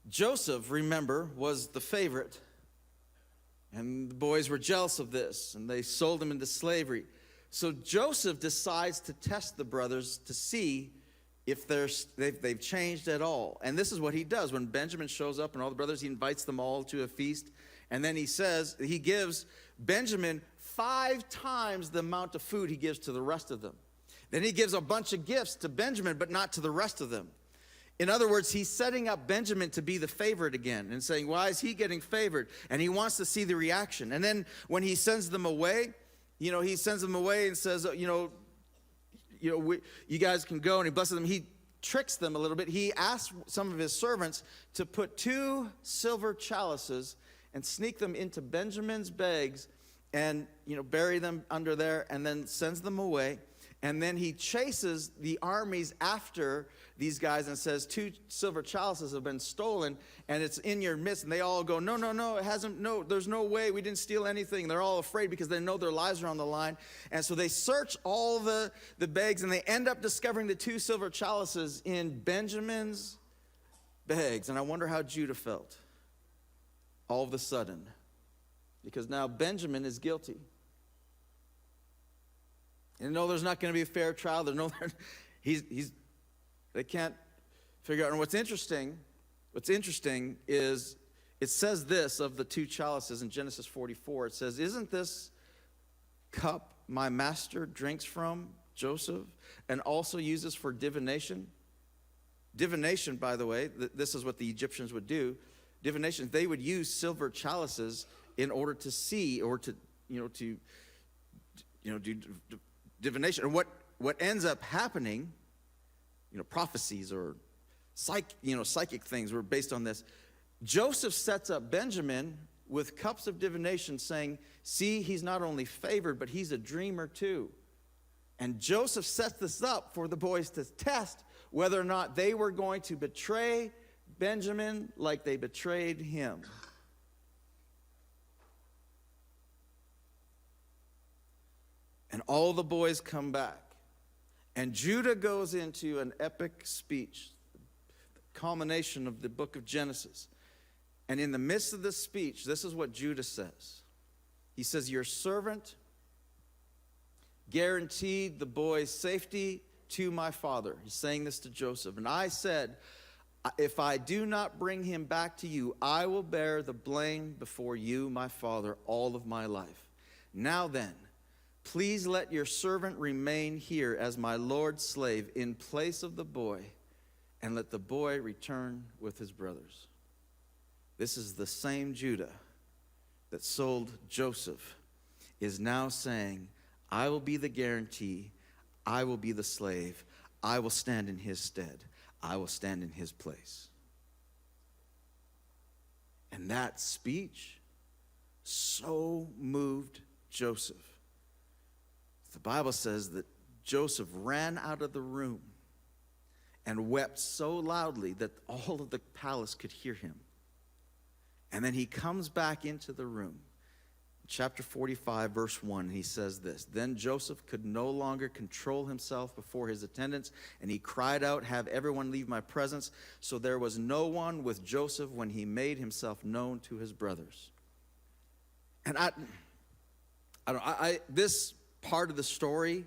Joseph, remember, was the favorite. And the boys were jealous of this, and they sold him into slavery. So Joseph decides to test the brothers to see if they've changed at all. And this is what he does. When Benjamin shows up and all the brothers, he invites them all to a feast. And then he gives Benjamin 5 times the amount of food he gives to the rest of them. Then he gives a bunch of gifts to Benjamin, but not to the rest of them. In other words, he's setting up Benjamin to be the favorite again and saying, why is he getting favored? And he wants to see the reaction. And then when he sends them away, he sends them away and says, you guys can go. And he blesses them. He tricks them a little bit. He asks some of his servants to put 2 silver chalices and sneak them into Benjamin's bags and, bury them under there, and then sends them away. And then he chases the armies after these guys and says, 2 silver chalices have been stolen, and it's in your midst. And they all go, no, it hasn't, no, there's no way, we didn't steal anything. They're all afraid because they know their lives are on the line. And so they search all the bags, and they end up discovering the 2 silver chalices in Benjamin's bags. And I wonder how Judah felt all of a sudden, because now Benjamin is guilty. And no, there's not going to be a fair trial. They can't figure out. And what's interesting is it says this of the 2 chalices in Genesis 44. It says, isn't this cup my master drinks from, Joseph, and also uses for divination? Divination, by the way, this is what the Egyptians would do. Divination, they would use silver chalices in order to see or to do divination. And what ends up happening, prophecies or psychic things were based on this. Joseph sets up Benjamin with cups of divination, saying, see, he's not only favored, but he's a dreamer too. And Joseph sets this up for the boys to test whether or not they were going to betray Benjamin like they betrayed him. And all the boys come back. And Judah goes into an epic speech, the culmination of the book of Genesis. And in the midst of this speech, this is what Judah says. He says, your servant guaranteed the boy's safety to my father. He's saying this to Joseph. And I said, if I do not bring him back to you, I will bear the blame before you, my father, all of my life. Now then, please let your servant remain here as my Lord's slave in place of the boy, and let the boy return with his brothers. This is the same Judah that sold Joseph is now saying, I will be the guarantee, I will be the slave, I will stand in his stead, I will stand in his place. And that speech so moved Joseph. The Bible says that Joseph ran out of the room and wept so loudly that all of the palace could hear him. And then he comes back into the room. Chapter 45, verse 1, he says this, then Joseph could no longer control himself before his attendants, and he cried out, have everyone leave my presence. So there was no one with Joseph when he made himself known to his brothers. And this part of the story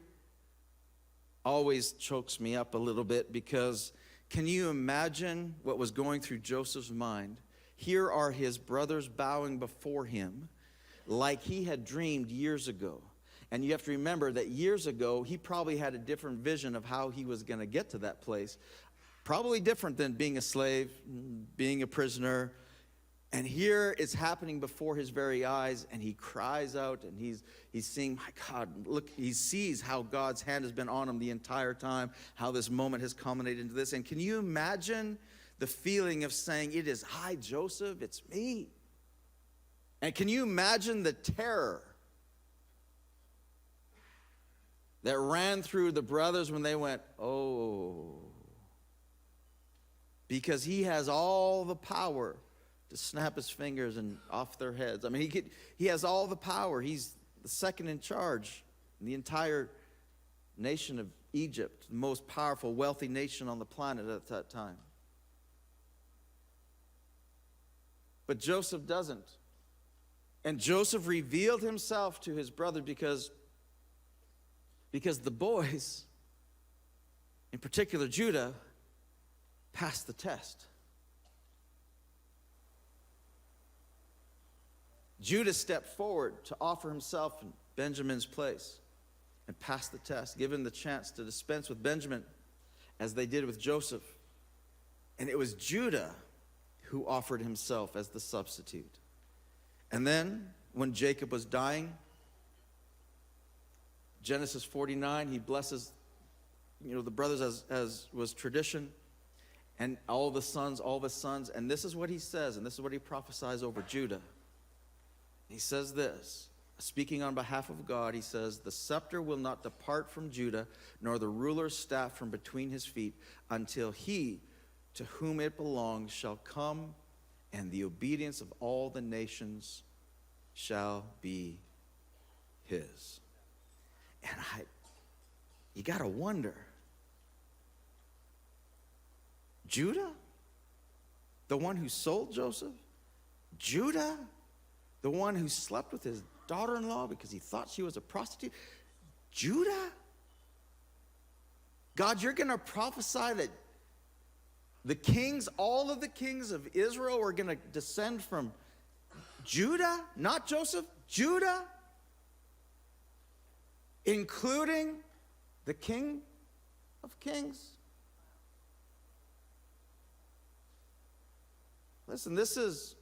always chokes me up a little bit, because can you imagine what was going through Joseph's mind? Here are his brothers bowing before him like he had dreamed years ago. And you have to remember that years ago, he probably had a different vision of how he was going to get to that place. Probably different than being a slave, being a prisoner. And here it's happening before his very eyes, and he cries out, and he's seeing, my God, look, he sees how God's hand has been on him the entire time, how this moment has culminated into this. And can you imagine the feeling of saying, it is I, Joseph, it's me? And can you imagine the terror that ran through the brothers when they went, oh, because he has all the power to snap his fingers and off their heads. I mean, he has all the power. He's the second in charge in the entire nation of Egypt, the most powerful, wealthy nation on the planet at that time. But Joseph doesn't. And Joseph revealed himself to his brother because the boys, in particular Judah, passed the test. Judah stepped forward to offer himself in Benjamin's place and passed the test, given the chance to dispense with Benjamin as they did with Joseph. And it was Judah who offered himself as the substitute. And then, when Jacob was dying, Genesis 49, he blesses, the brothers as was tradition, and all of his sons. And this is what he says, and this is what he prophesies over Judah. He says this, speaking on behalf of God, he says, "The scepter will not depart from Judah, nor the ruler's staff from between his feet, until he to whom it belongs shall come, and the obedience of all the nations shall be his." And you got to wonder, Judah, the one who sold Joseph? Judah, the one who slept with his daughter-in-law because he thought she was a prostitute? Judah? God, you're going to prophesy that all of the kings of Israel are going to descend from Judah, not Joseph, Judah, including the King of Kings. Listen, this is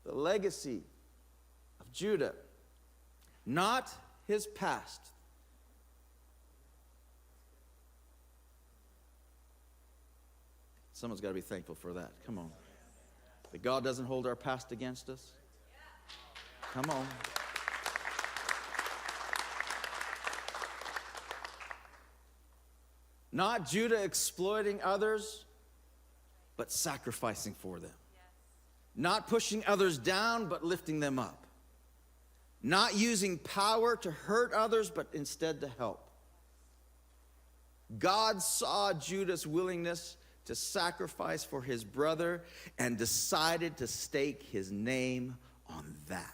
the legacy of Judah, not his past. Someone's got to be thankful for that. Come on. That God doesn't hold our past against us. Come on. Not Judah exploiting others, but sacrificing for them. Not pushing others down, but lifting them up. Not using power to hurt others, but instead to help. God saw Judah's willingness to sacrifice for his brother and decided to stake his name on that.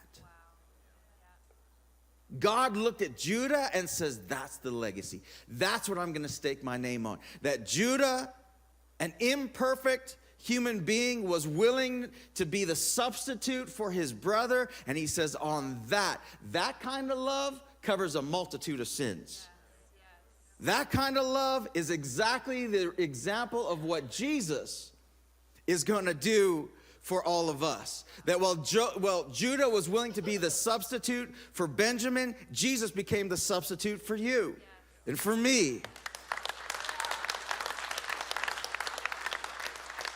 God looked at Judah and says, that's the legacy. That's what I'm going to stake my name on. That Judah, an imperfect human being, was willing to be the substitute for his brother. And he says, on that kind of love covers a multitude of sins. That kind of love is exactly the example of what Jesus is going to do for all of us. That while Judah was willing to be the substitute for Benjamin, Jesus became the substitute for you and for me.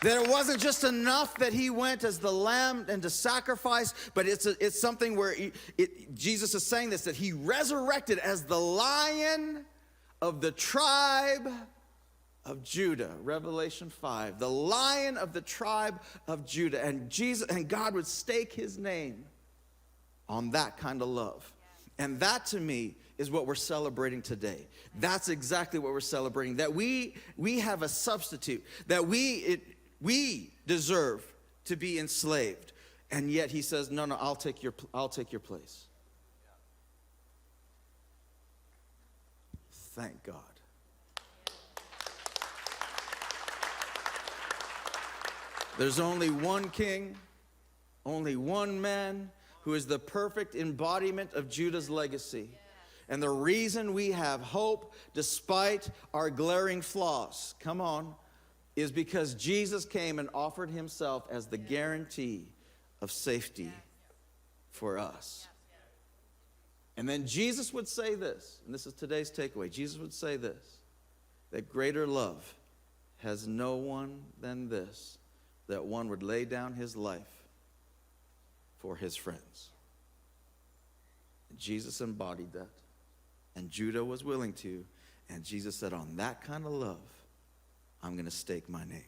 That it wasn't just enough that he went as the lamb and to sacrifice, but it's something where Jesus is saying this, that he resurrected as the Lion of the tribe of Judah. Revelation 5, the Lion of the tribe of Judah. And God would stake his name on that kind of love. And that, to me, is what we're celebrating today. That's exactly what we're celebrating. That we have a substitute. That we deserve to be enslaved. And yet he says, no, I'll take your place. Thank God. There's only one king, only one man who is the perfect embodiment of Judah's legacy. And the reason we have hope despite our glaring flaws, come on, is because Jesus came and offered himself as the guarantee of safety for us. And then Jesus would say this, and this is today's takeaway. Jesus would say this, that greater love has no one than this, that one would lay down his life for his friends. And Jesus embodied that. And Judah was willing to. And Jesus said, on that kind of love, I'm going to stake my name.